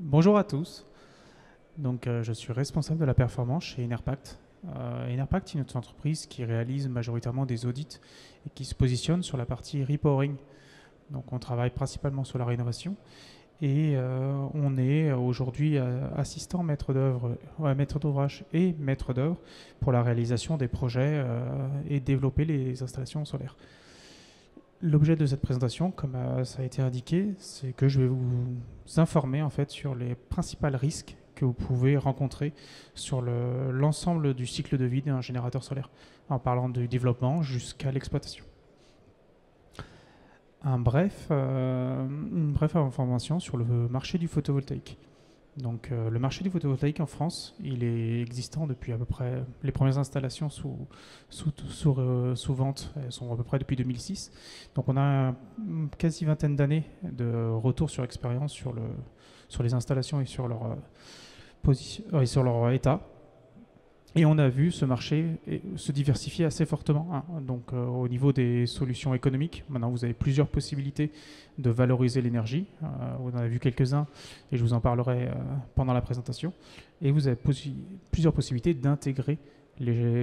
Bonjour à tous. Je suis responsable de la performance chez Enerpact. Enerpact est une entreprise qui réalise majoritairement des audits et qui se positionne sur la partie repowering. Donc, on travaille principalement sur la rénovation et on est aujourd'hui assistant maître d'œuvre, maître d'ouvrage et maître d'œuvre pour la réalisation des projets et développer les installations solaires. L'objet de cette présentation, comme ça a été indiqué, c'est que je vais vous informer en fait sur les principaux risques que vous pouvez rencontrer sur l'ensemble du cycle de vie d'un générateur solaire, en parlant du développement jusqu'à l'exploitation. Une brève information sur le marché du photovoltaïque. Le marché du photovoltaïque en France, il est existant depuis à peu près les premières installations sous vente, elles sont à peu près depuis 2006. Donc on a quasi vingtaine d'années de retour sur expérience sur les installations et sur leur position et sur leur état. Et on a vu ce marché se diversifier assez fortement. Au niveau des solutions économiques, maintenant vous avez plusieurs possibilités de valoriser l'énergie. On en a vu quelques-uns et je vous en parlerai pendant la présentation. Et vous avez plusieurs possibilités d'intégrer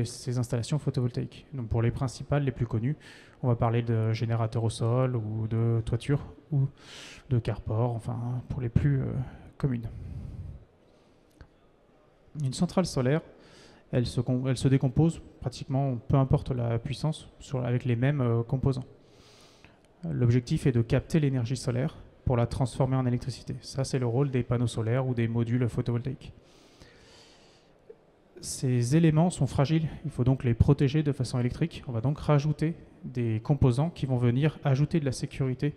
ces installations photovoltaïques. Donc pour les principales, les plus connues, on va parler de générateurs au sol ou de toiture ou de carport, enfin pour les plus communes. Une centrale solaire, elle se décompose pratiquement, peu importe la puissance, avec les mêmes composants. L'objectif est de capter l'énergie solaire pour la transformer en électricité. Ça, c'est le rôle des panneaux solaires ou des modules photovoltaïques. Ces éléments sont fragiles, il faut donc les protéger de façon électrique. On va donc rajouter des composants qui vont venir ajouter de la sécurité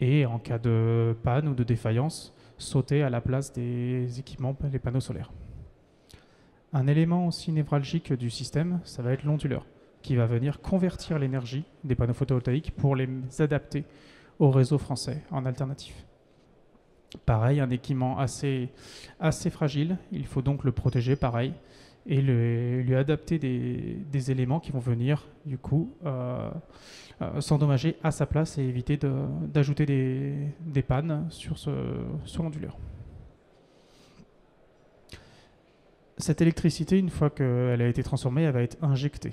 et, en cas de panne ou de défaillance, sauter à la place des équipements, des panneaux solaires. Un élément aussi névralgique du système, ça va être l'onduleur, qui va venir convertir l'énergie des panneaux photovoltaïques pour les adapter au réseau français en alternative. Pareil, un équipement assez fragile, il faut donc le protéger pareil et lui adapter des éléments qui vont venir du coup s'endommager à sa place et éviter d'ajouter des pannes sur l'onduleur. Cette électricité, une fois qu'elle a été transformée, elle va être injectée.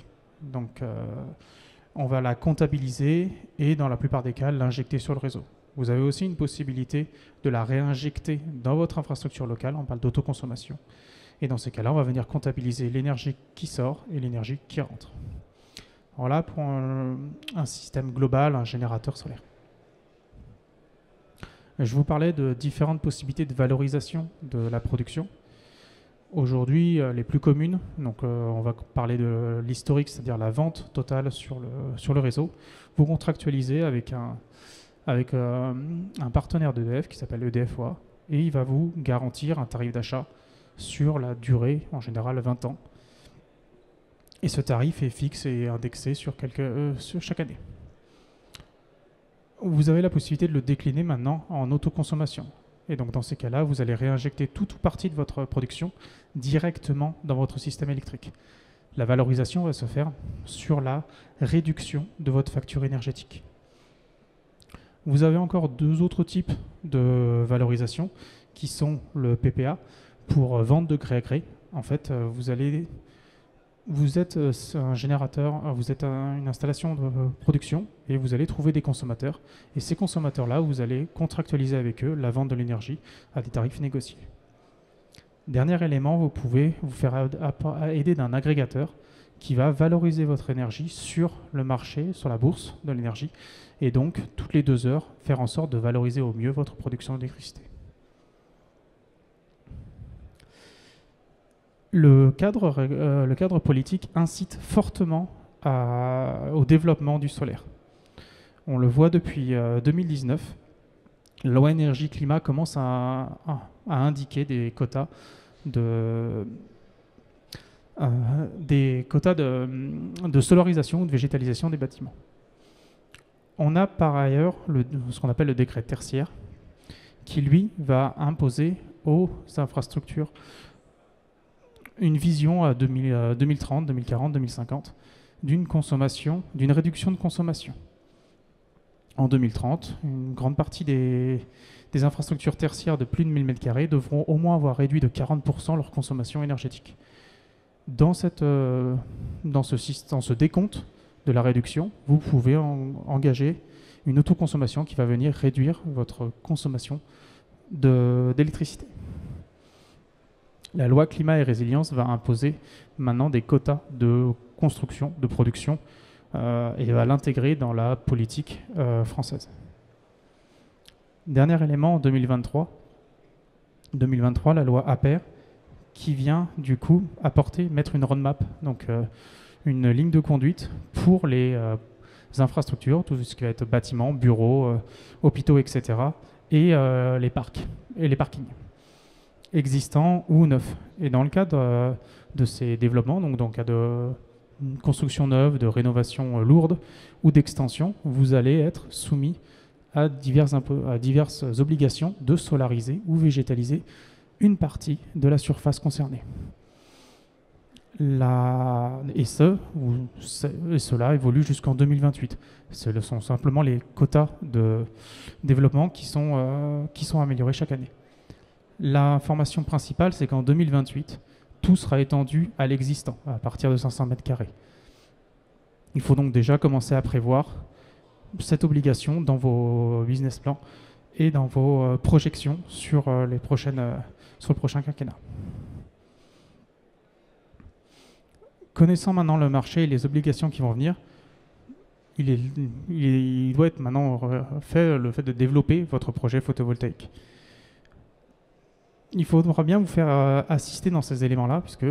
On va la comptabiliser et, dans la plupart des cas, l'injecter sur le réseau. Vous avez aussi une possibilité de la réinjecter dans votre infrastructure locale. On parle d'autoconsommation. Et dans ces cas-là, on va venir comptabiliser l'énergie qui sort et l'énergie qui rentre. Voilà pour un système global, un générateur solaire. Je vous parlais de différentes possibilités de valorisation de la production. Aujourd'hui, les plus communes, on va parler de l'historique, c'est-à-dire la vente totale sur le réseau. Vous contractualisez avec un partenaire d'EDF qui s'appelle EDF-OA et il va vous garantir un tarif d'achat sur la durée, en général 20 ans. Et ce tarif est fixe et indexé sur chaque année. Vous avez la possibilité de le décliner maintenant en autoconsommation. Et donc dans ces cas-là, vous allez réinjecter tout ou partie de votre production directement dans votre système électrique. La valorisation va se faire sur la réduction de votre facture énergétique. Vous avez encore deux autres types de valorisation qui sont le PPA pour vente de gré à gré. En fait, vous êtes un générateur, vous êtes une installation de production et vous allez trouver des consommateurs. Et ces consommateurs-là, vous allez contractualiser avec eux la vente de l'énergie à des tarifs négociés. Dernier élément, vous pouvez vous faire aider d'un agrégateur qui va valoriser votre énergie sur le marché, sur la bourse de l'énergie, et donc toutes les 2 heures, faire en sorte de valoriser au mieux votre production d'électricité. Le cadre politique incite fortement au développement du solaire. On le voit depuis 2019. La loi énergie-climat commence à indiquer des quotas de solarisation ou de végétalisation des bâtiments. On a par ailleurs ce qu'on appelle le décret tertiaire qui, lui, va imposer aux infrastructures une vision à 2030, 2040, 2050 d'une réduction de consommation. En 2030, une grande partie des infrastructures tertiaires de plus de 1000 m² devront au moins avoir réduit de 40% leur consommation énergétique. Dans ce décompte de la réduction, vous pouvez engager une autoconsommation qui va venir réduire votre consommation d'électricité. La loi climat et résilience va imposer maintenant des quotas de construction, de production, et va l'intégrer dans la politique française. Dernier élément, en 2023, la loi APER, qui vient du coup mettre une roadmap, donc une ligne de conduite pour les infrastructures, tout ce qui va être bâtiments, bureaux, hôpitaux, etc., et les parcs et les parkings existants ou neufs. Et dans le cadre de ces développements, donc dans le cas de construction neuve, de rénovation lourde ou d'extension, vous allez être soumis à diverses obligations de solariser ou végétaliser une partie de la surface concernée. Cela évolue jusqu'en 2028. Ce sont simplement les quotas de développement qui sont améliorés chaque année. L'information principale, c'est qu'en 2028, tout sera étendu à l'existant, à partir de 500 m². Il faut donc déjà commencer à prévoir cette obligation dans vos business plans et dans vos projections sur le prochain quinquennat. Connaissant maintenant le marché et les obligations qui vont venir, il doit être maintenant fait le fait de développer votre projet photovoltaïque. Il faudra bien vous faire assister dans ces éléments-là, puisque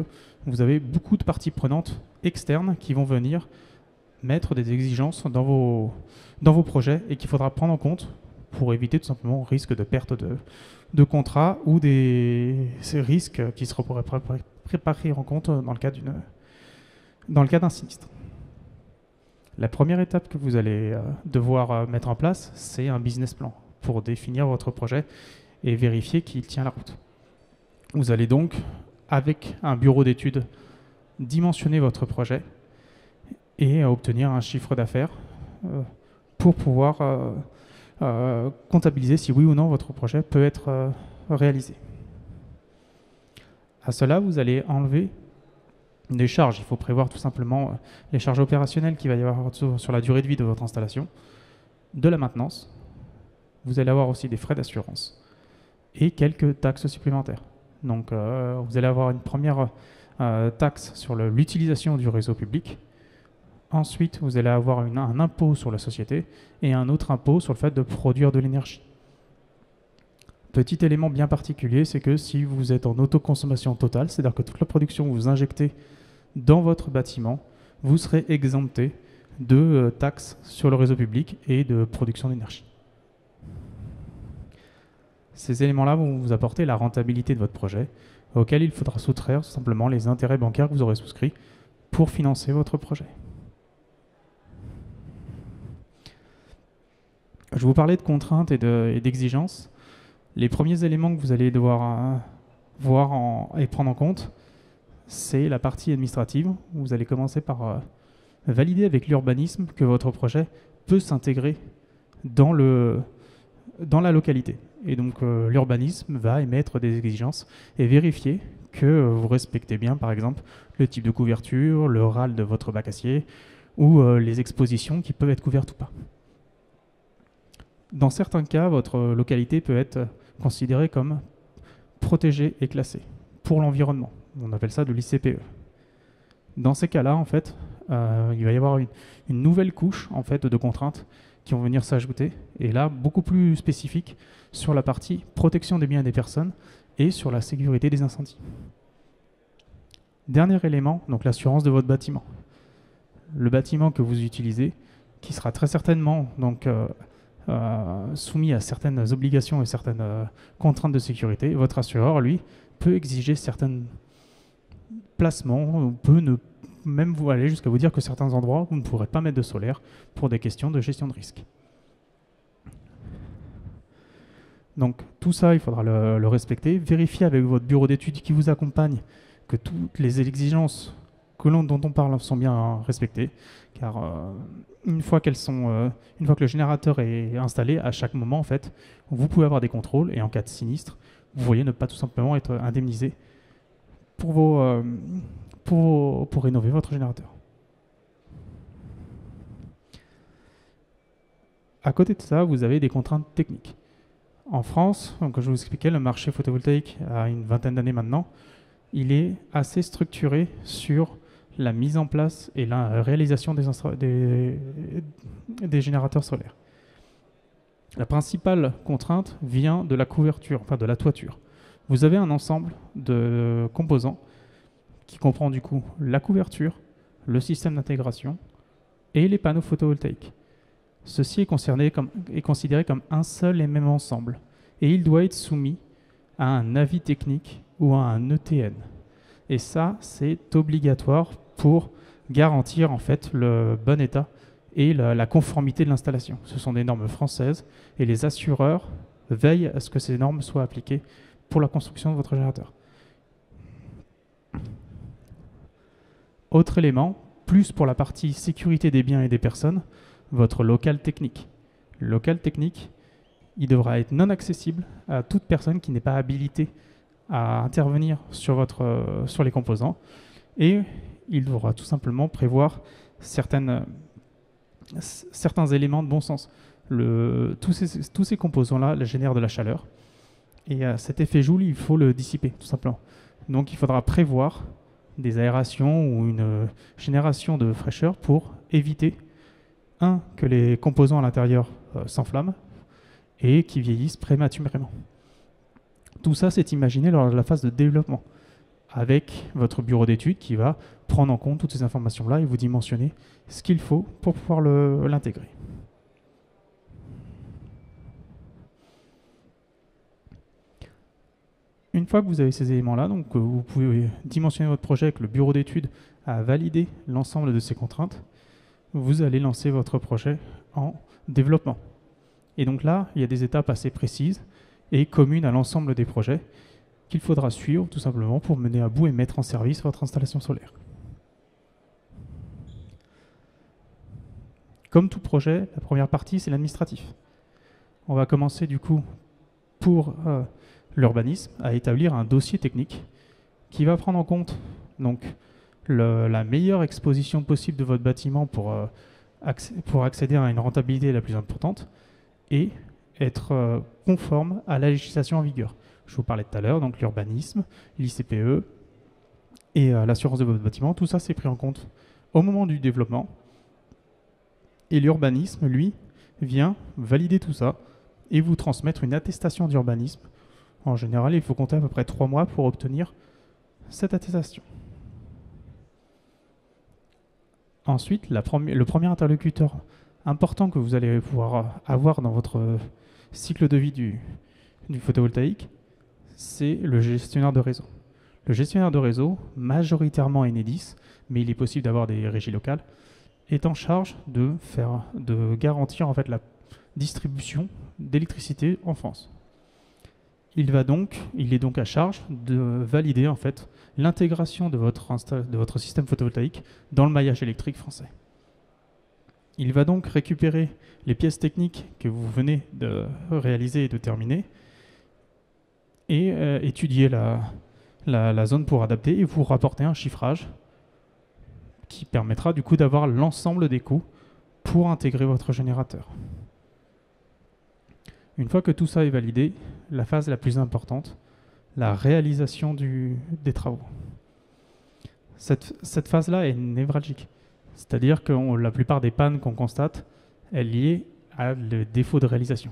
vous avez beaucoup de parties prenantes externes qui vont venir mettre des exigences dans vos projets et qu'il faudra prendre en compte pour éviter tout simplement risque de perte de contrat ou ces risques qui se pourraient préparer en compte dans le cas d'un sinistre. La première étape que vous allez devoir mettre en place, c'est un business plan pour définir votre projet et vérifier qu'il tient la route. Vous allez donc, avec un bureau d'études, dimensionner votre projet et obtenir un chiffre d'affaires pour pouvoir comptabiliser si oui ou non votre projet peut être réalisé. À cela, vous allez enlever des charges. Il faut prévoir tout simplement les charges opérationnelles qu'il va y avoir sur la durée de vie de votre installation, de la maintenance. Vous allez avoir aussi des frais d'assurance et quelques taxes supplémentaires. Donc vous allez avoir une première taxe sur l'utilisation du réseau public. Ensuite, vous allez avoir un impôt sur la société et un autre impôt sur le fait de produire de l'énergie. Petit élément bien particulier, c'est que si vous êtes en autoconsommation totale, c'est-à-dire que toute la production que vous injectez dans votre bâtiment, vous serez exempté de taxes sur le réseau public et de production d'énergie. Ces éléments-là vont vous apporter la rentabilité de votre projet, auquel il faudra soustraire tout simplement les intérêts bancaires que vous aurez souscrits pour financer votre projet. Je vous parlais de contraintes et d'exigences. Les premiers éléments que vous allez devoir voir et prendre en compte, c'est la partie administrative. Vous allez commencer par valider avec l'urbanisme que votre projet peut s'intégrer dans la localité. Et donc l'urbanisme va émettre des exigences et vérifier que vous respectez bien, par exemple, le type de couverture, le RAL de votre bac acier ou les expositions qui peuvent être couvertes ou pas. Dans certains cas, votre localité peut être considérée comme protégée et classée pour l'environnement. On appelle ça de l'ICPE. Dans ces cas-là, en fait, il va y avoir une nouvelle couche en fait, de contraintes qui vont venir s'ajouter, et là, beaucoup plus spécifique sur la partie protection des biens et des personnes et sur la sécurité des incendies. Dernier élément, donc l'assurance de votre bâtiment. Le bâtiment que vous utilisez, qui sera très certainement donc, soumis à certaines obligations et certaines contraintes de sécurité, votre assureur, lui, peut exiger certains placements, ou peut même vous aller jusqu'à vous dire que certains endroits, vous ne pourrez pas mettre de solaire pour des questions de gestion de risque. Donc tout ça, il faudra le respecter. Vérifier avec votre bureau d'études qui vous accompagne que toutes les exigences dont on parle sont bien respectées, car une fois que le générateur est installé, à chaque moment, en fait, vous pouvez avoir des contrôles, et en cas de sinistre, vous voyez ne pas tout simplement être indemnisé pour rénover votre générateur. À côté de ça, vous avez des contraintes techniques. En France, comme je vous expliquais, le marché photovoltaïque a une vingtaine d'années maintenant, il est assez structuré sur la mise en place et la réalisation des générateurs solaires. La principale contrainte vient de la couverture, enfin de la toiture. Vous avez un ensemble de composants qui comprend du coup la couverture, le système d'intégration et les panneaux photovoltaïques. Ceci est considéré comme un seul et même ensemble et il doit être soumis à un avis technique ou à un ETN. Et ça, c'est obligatoire pour garantir en fait le bon état et la conformité de l'installation. Ce sont des normes françaises et les assureurs veillent à ce que ces normes soient appliquées pour la construction de votre générateur. Autre élément, plus pour la partie sécurité des biens et des personnes, votre local technique. Le local technique, il devra être non accessible à toute personne qui n'est pas habilitée à intervenir sur les composants et il devra tout simplement prévoir certains éléments de bon sens. Tous ces composants-là génèrent de la chaleur et cet effet Joule, il faut le dissiper tout simplement. Donc il faudra prévoir des aérations ou une génération de fraîcheur pour éviter que les composants à l'intérieur s'enflamment et qui vieillissent prématurément. Tout ça, c'est imaginé lors de la phase de développement, avec votre bureau d'études qui va prendre en compte toutes ces informations-là et vous dimensionner ce qu'il faut pour pouvoir l'intégrer. Une fois que vous avez ces éléments-là, donc vous pouvez dimensionner votre projet avec le bureau d'études à valider l'ensemble de ces contraintes, vous allez lancer votre projet en développement. Et donc là, il y a des étapes assez précises et communes à l'ensemble des projets qu'il faudra suivre tout simplement pour mener à bout et mettre en service votre installation solaire. Comme tout projet, la première partie, c'est l'administratif. On va commencer du coup pour l'urbanisme à établir un dossier technique qui va prendre en compte donc, la meilleure exposition possible de votre bâtiment pour accéder à une rentabilité la plus importante et être conforme à la législation en vigueur. Je vous parlais tout à l'heure, donc l'urbanisme, l'ICPE et l'assurance de votre bâtiment, tout ça c'est pris en compte au moment du développement. Et l'urbanisme, lui, vient valider tout ça et vous transmettre une attestation d'urbanisme. En général, il faut compter à peu près 3 mois pour obtenir cette attestation. Ensuite, le premier interlocuteur important que vous allez pouvoir avoir dans votre cycle de vie du photovoltaïque, c'est le gestionnaire de réseau. Le gestionnaire de réseau, majoritairement Enedis, mais il est possible d'avoir des régies locales, est en charge de garantir en fait la distribution d'électricité en France. Il est donc à charge de valider en fait l'intégration de votre système photovoltaïque dans le maillage électrique français. Il va donc récupérer les pièces techniques que vous venez de réaliser et de terminer et étudier la zone pour adapter et vous rapporter un chiffrage qui permettra du coup d'avoir l'ensemble des coûts pour intégrer votre générateur. Une fois que tout ça est validé, la phase la plus importante, la réalisation des travaux. Cette phase-là est névralgique. C'est-à-dire que la plupart des pannes qu'on constate, est liée à le défaut de réalisation.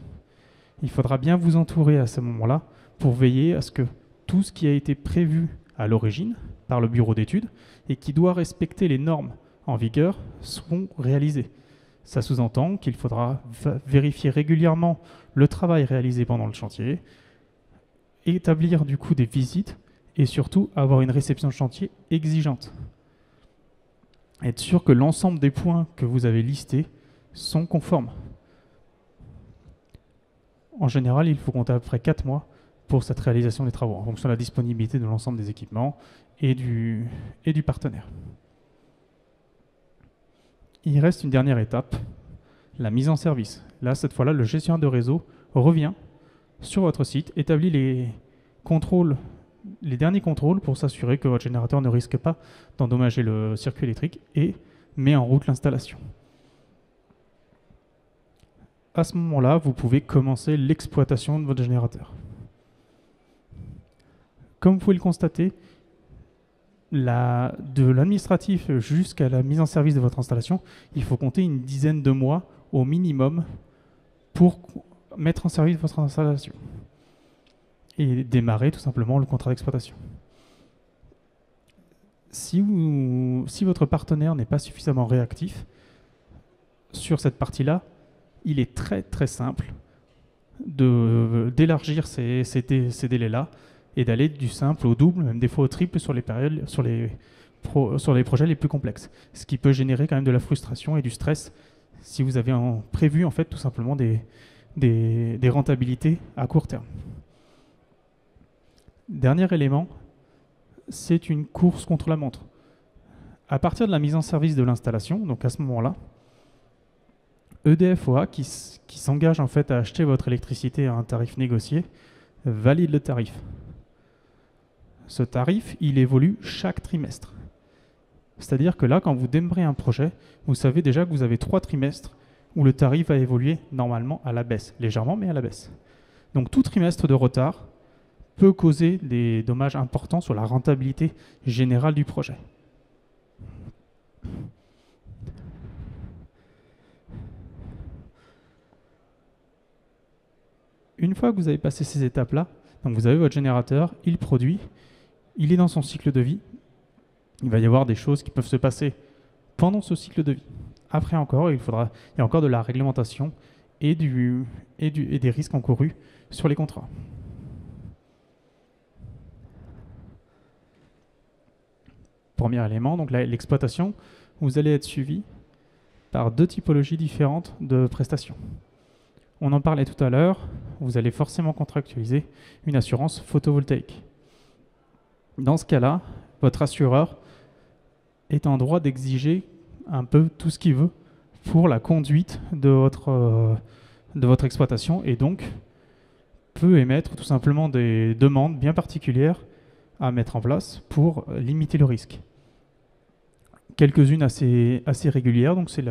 Il faudra bien vous entourer à ce moment-là pour veiller à ce que tout ce qui a été prévu à l'origine par le bureau d'études et qui doit respecter les normes en vigueur seront réalisés. Ça sous-entend qu'il faudra vérifier régulièrement le travail réalisé pendant le chantier, établir du coup des visites et surtout avoir une réception de chantier exigeante. Être sûr que l'ensemble des points que vous avez listés sont conformes. En général, il faut compter à peu près 4 mois pour cette réalisation des travaux, en fonction de la disponibilité de l'ensemble des équipements et du partenaire. Il reste une dernière étape, la mise en service. Là, cette fois-là, le gestionnaire de réseau revient sur votre site, établit les derniers contrôles pour s'assurer que votre générateur ne risque pas d'endommager le circuit électrique et met en route l'installation. À ce moment-là, vous pouvez commencer l'exploitation de votre générateur. Comme vous pouvez le constater, de l'administratif jusqu'à la mise en service de votre installation, il faut compter une dizaine de mois au minimum pour mettre en service votre installation et démarrer tout simplement le contrat d'exploitation. Si votre partenaire n'est pas suffisamment réactif sur cette partie-là, il est très très simple d'élargir ces délais-là et d'aller du simple au double, même des fois au triple sur les projets les plus complexes. Ce qui peut générer quand même de la frustration et du stress si vous avez prévu en fait tout simplement des rentabilités à court terme. Dernier élément, c'est une course contre la montre. À partir de la mise en service de l'installation, donc à ce moment-là, EDF OA, qui s'engage en fait à acheter votre électricité à un tarif négocié, valide le tarif. Ce tarif, il évolue chaque trimestre. C'est-à-dire que là, quand vous démarrez un projet, vous savez déjà que vous avez 3 trimestres où le tarif va évoluer normalement à la baisse, légèrement, mais à la baisse. Donc tout trimestre de retard peut causer des dommages importants sur la rentabilité générale du projet. Une fois que vous avez passé ces étapes-là, donc vous avez votre générateur, il produit, il est dans son cycle de vie. Il va y avoir des choses qui peuvent se passer pendant ce cycle de vie. Après encore, il y a encore de la réglementation et des risques encourus sur les contrats. Premier élément, donc l'exploitation, vous allez être suivi par 2 typologies différentes de prestations. On en parlait tout à l'heure, vous allez forcément contractualiser une assurance photovoltaïque. Dans ce cas-là, votre assureur est en droit d'exiger un peu tout ce qu'il veut pour la conduite de votre exploitation et donc peut émettre tout simplement des demandes bien particulières à mettre en place pour limiter le risque. Quelques-unes assez régulières, donc c'est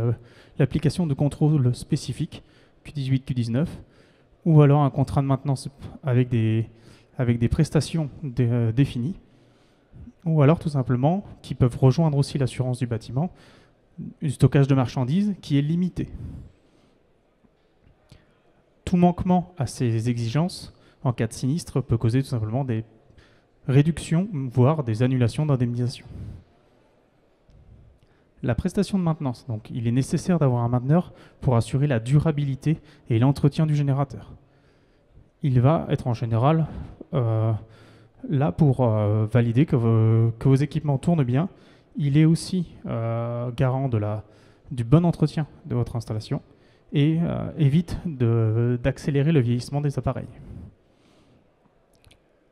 l'application de contrôle spécifique Q18, Q19, ou alors un contrat de maintenance avec des prestations définies, ou alors tout simplement qui peuvent rejoindre aussi l'assurance du bâtiment, un stockage de marchandises qui est limité. Tout manquement à ces exigences en cas de sinistre peut causer tout simplement des réductions, voire des annulations d'indemnisation. La prestation de maintenance, donc il est nécessaire d'avoir un mainteneur pour assurer la durabilité et l'entretien du générateur. Il va être en général là pour valider que vos équipements tournent bien. Il est aussi garant du bon entretien de votre installation et évite d'accélérer le vieillissement des appareils.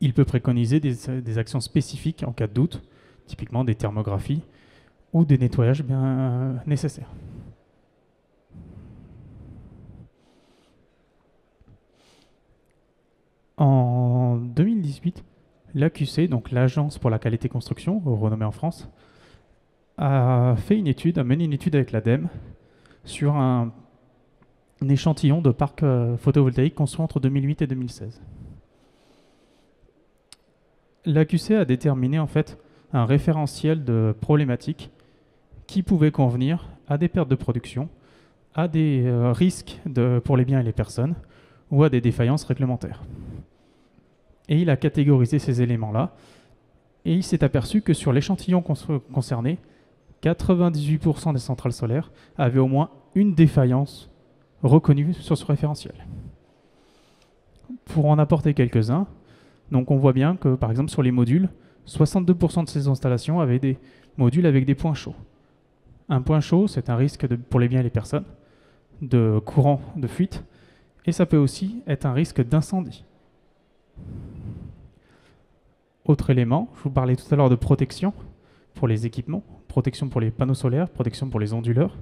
Il peut préconiser des actions spécifiques en cas de doute, typiquement des thermographies ou des nettoyages bien nécessaires. En 2018, l'AQC, donc l'Agence pour la qualité construction, renommée en France, a mené une étude avec l'ADEME sur un échantillon de parcs photovoltaïques construits entre 2008 et 2016. L'AQC a déterminé en fait un référentiel de problématiques qui pouvait convenir à des pertes de production, à des risques pour les biens et les personnes ou à des défaillances réglementaires. Et il a catégorisé ces éléments-là et il s'est aperçu que sur l'échantillon concerné, 98% des centrales solaires avaient au moins une défaillance reconnue sur ce référentiel. Pour en apporter quelques-uns, donc on voit bien que par exemple sur les modules, 62% de ces installations avaient des modules avec des points chauds. Un point chaud, c'est un risque pour les biens et les personnes, de courant de fuite, et ça peut aussi être un risque d'incendie. Autre élément, je vous parlais tout à l'heure de protection pour les équipements, protection pour les panneaux solaires, protection pour les onduleurs.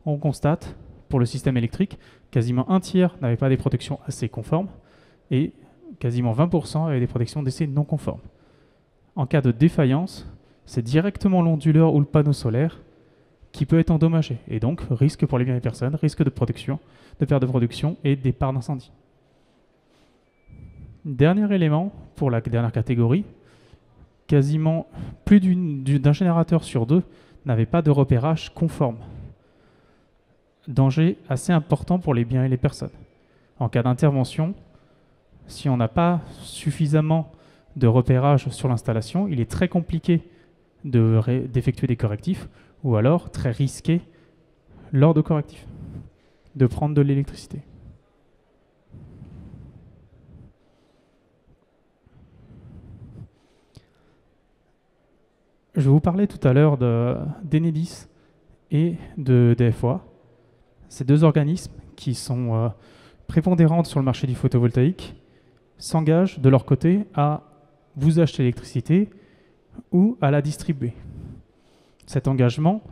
On constate, pour le système électrique, quasiment un tiers n'avait pas des protections AC conformes et quasiment 20% avaient des protections DC non conformes. En cas de défaillance, c'est directement l'onduleur ou le panneau solaire qui peut être endommagé et donc risque pour les biens et personnes, risque de perte de production et départ d'incendie. Dernier élément pour la dernière catégorie, quasiment plus d'un générateur sur 2 n'avait pas de repérage conforme. Danger assez important pour les biens et les personnes. En cas d'intervention, si on n'a pas suffisamment de repérage sur l'installation, il est très compliqué d'effectuer des correctifs ou alors très risqué lors de correctifs de prendre de l'électricité. Je vous parlais tout à l'heure d'Enedis et de DFOA. Ces deux organismes qui sont prépondérants sur le marché du photovoltaïque s'engagent de leur côté à vous acheter l'électricité ou à la distribuer. Cet engagement,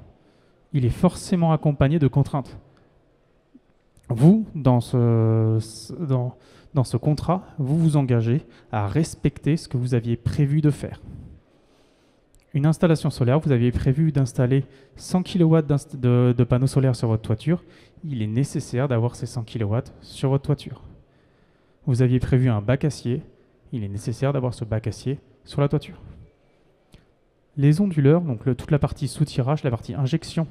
il est forcément accompagné de contraintes. Vous, dans ce contrat, vous vous engagez à respecter ce que vous aviez prévu de faire. Une installation solaire, vous aviez prévu d'installer 100 kW de panneaux solaires sur votre toiture. Il est nécessaire d'avoir ces 100 kW sur votre toiture. Vous aviez prévu un bac acier. Il est nécessaire d'avoir ce bac acier sur la toiture. Les onduleurs, donc toute la partie soutirage, la partie injection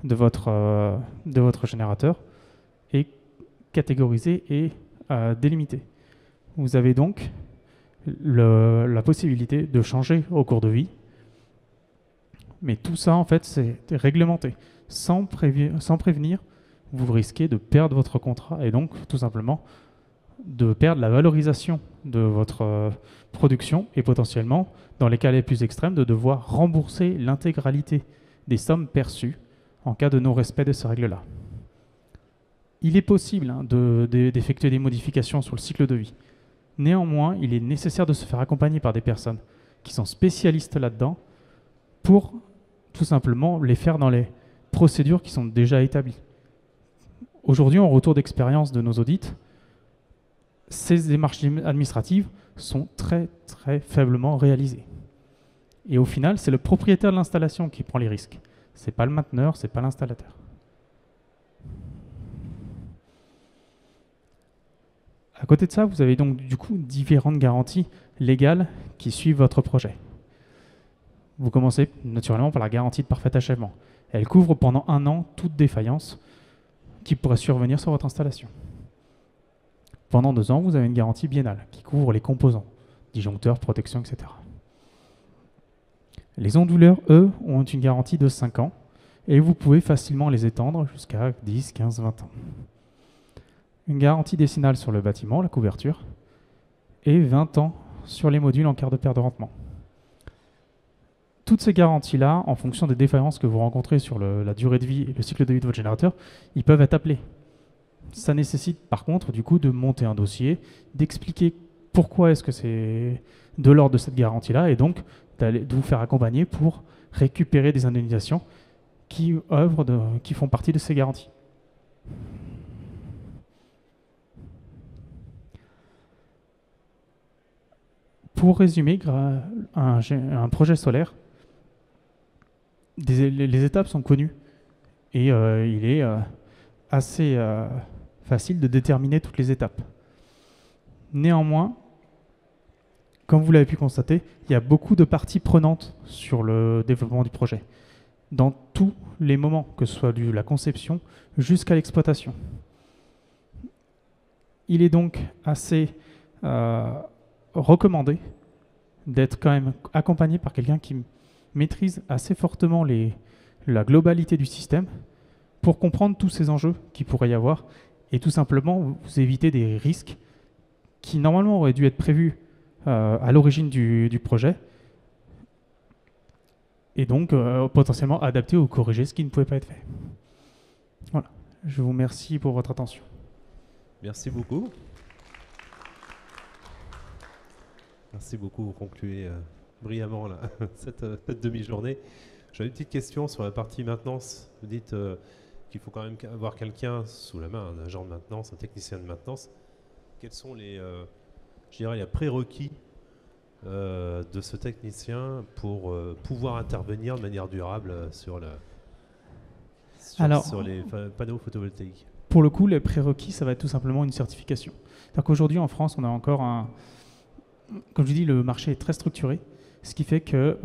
de votre générateur, est catégorisée et délimitée. Vous avez donc la possibilité de changer au cours de vie. Mais tout ça, en fait, c'est réglementé. Sans prévenir, vous risquez de perdre votre contrat et donc, tout simplement, de perdre la valorisation de votre production et potentiellement, dans les cas les plus extrêmes, de devoir rembourser l'intégralité des sommes perçues en cas de non-respect de ces règles-là. Il est possible d'effectuer des modifications sur le cycle de vie. Néanmoins, il est nécessaire de se faire accompagner par des personnes qui sont spécialistes là-dedans pour tout simplement les faire dans les procédures qui sont déjà établies. Aujourd'hui, en retour d'expérience de nos audits, ces démarches administratives sont très très faiblement réalisées. Et au final, c'est le propriétaire de l'installation qui prend les risques. Ce n'est pas le mainteneur, ce n'est pas l'installateur. À côté de ça, vous avez donc du coup différentes garanties légales qui suivent votre projet. Vous commencez naturellement par la garantie de parfait achèvement. Elle couvre pendant 1 an toute défaillance qui pourrait survenir sur votre installation. Pendant 2 ans, vous avez une garantie biennale qui couvre les composants, disjoncteurs, protection, etc. Les onduleurs, eux, ont une garantie de 5 ans et vous pouvez facilement les étendre jusqu'à 10, 15, 20 ans. Une garantie décennale sur le bâtiment, la couverture, et 20 ans sur les modules en cas de perte de rendement. Toutes ces garanties-là, en fonction des défaillances que vous rencontrez sur la durée de vie et le cycle de vie de votre générateur, ils peuvent être appelés. Ça nécessite par contre du coup de monter un dossier, d'expliquer pourquoi est-ce que c'est de l'ordre de cette garantie-là et donc de vous faire accompagner pour récupérer des indemnisations qui font partie de ces garanties. Pour résumer, un projet solaire, les étapes sont connues et il est assez facile de déterminer toutes les étapes. Néanmoins, comme vous l'avez pu constater, il y a beaucoup de parties prenantes sur le développement du projet, dans tous les moments, que ce soit de la conception jusqu'à l'exploitation. Il est donc assez recommandé d'être quand même accompagné par quelqu'un qui maîtrise assez fortement la globalité du système pour comprendre tous ces enjeux qu'il pourrait y avoir et tout simplement vous éviter des risques qui normalement auraient dû être prévus à l'origine du projet et donc potentiellement adapter ou corriger ce qui ne pouvait pas être fait. Voilà, je vous remercie pour votre attention. Merci beaucoup. Merci beaucoup, vous concluez brillamment là, cette demi-journée. J'avais une petite question sur la partie maintenance. Vous dites qu'il faut quand même avoir quelqu'un sous la main, un agent de maintenance, un technicien de maintenance. Quels sont je dirais, les prérequis de ce technicien pour pouvoir intervenir de manière durable sur les panneaux photovoltaïques? Pour le coup, les prérequis, ça va être tout simplement une certification. C'est-à-dire qu'aujourd'hui, en France, on a encore comme je dis, le marché est très structuré, ce qui fait que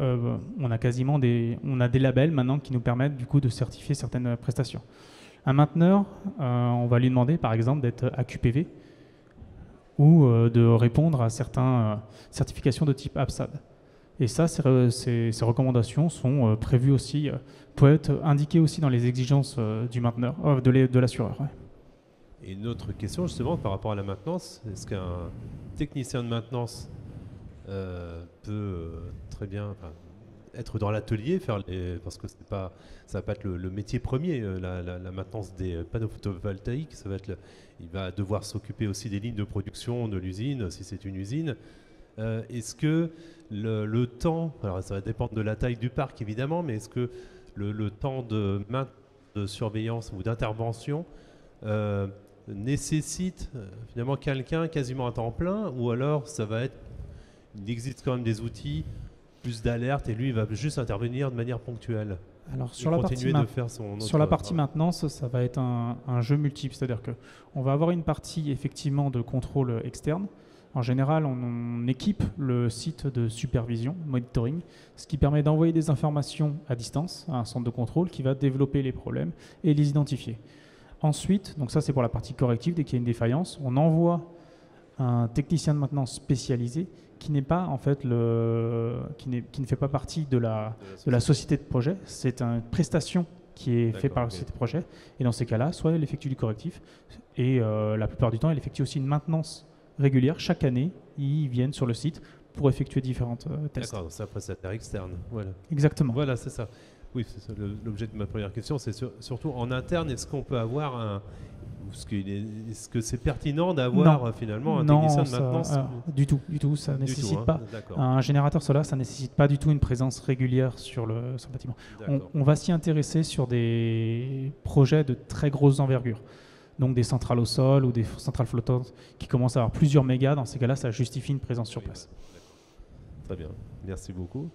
on a quasiment des labels maintenant qui nous permettent du coup de certifier certaines prestations. Un mainteneur, on va lui demander par exemple d'être AQPV ou de répondre à certaines certifications de type APSAD. Et ça, ces recommandations sont prévues aussi, peuvent être indiquées aussi dans les exigences du mainteneur, de l'assureur. Ouais. Et une autre question justement par rapport à la maintenance, est-ce qu'un technicien de maintenance peut très bien être dans l'atelier, parce que ça va pas être le métier premier, la maintenance des panneaux photovoltaïques, il va devoir s'occuper aussi des lignes de production de l'usine, si c'est une usine. Est-ce que le temps, alors ça va dépendre de la taille du parc évidemment, mais est-ce que le temps de surveillance ou d'intervention nécessite finalement quelqu'un quasiment à temps plein, ou alors il existe quand même des outils, plus d'alerte, et lui il va juste intervenir de manière ponctuelle? Alors sur la partie maintenance, ça va être un jeu multiple, c'est-à-dire qu'on va avoir une partie effectivement de contrôle externe. En général, on équipe le site de supervision, monitoring, ce qui permet d'envoyer des informations à distance à un centre de contrôle qui va développer les problèmes et les identifier. Ensuite, donc ça c'est pour la partie corrective, dès qu'il y a une défaillance, on envoie un technicien de maintenance spécialisé qui n'est pas en fait qui ne fait pas partie de la société de projet. C'est une prestation qui est faite par la société de projet, et dans ces cas-là, soit elle effectue du correctif, et la plupart du temps, elle effectue aussi une maintenance régulière. Chaque année, ils viennent sur le site pour effectuer différentes tests. D'accord, c'est un prestataire externe. Voilà. Exactement. Voilà, c'est ça. Oui, c'est ça, l'objet de ma première question, c'est surtout en interne, est-ce qu'on peut avoir est-ce que c'est pertinent d'avoir finalement un technicien de maintenance? Du tout, ça nécessite pas. Un générateur solaire, ça nécessite pas du tout une présence régulière sur le bâtiment. On va s'y intéresser sur des projets de très grosse envergure. Donc des centrales au sol ou des centrales flottantes qui commencent à avoir plusieurs mégas. Dans ces cas-là, ça justifie une présence sur place. Très bien, merci beaucoup.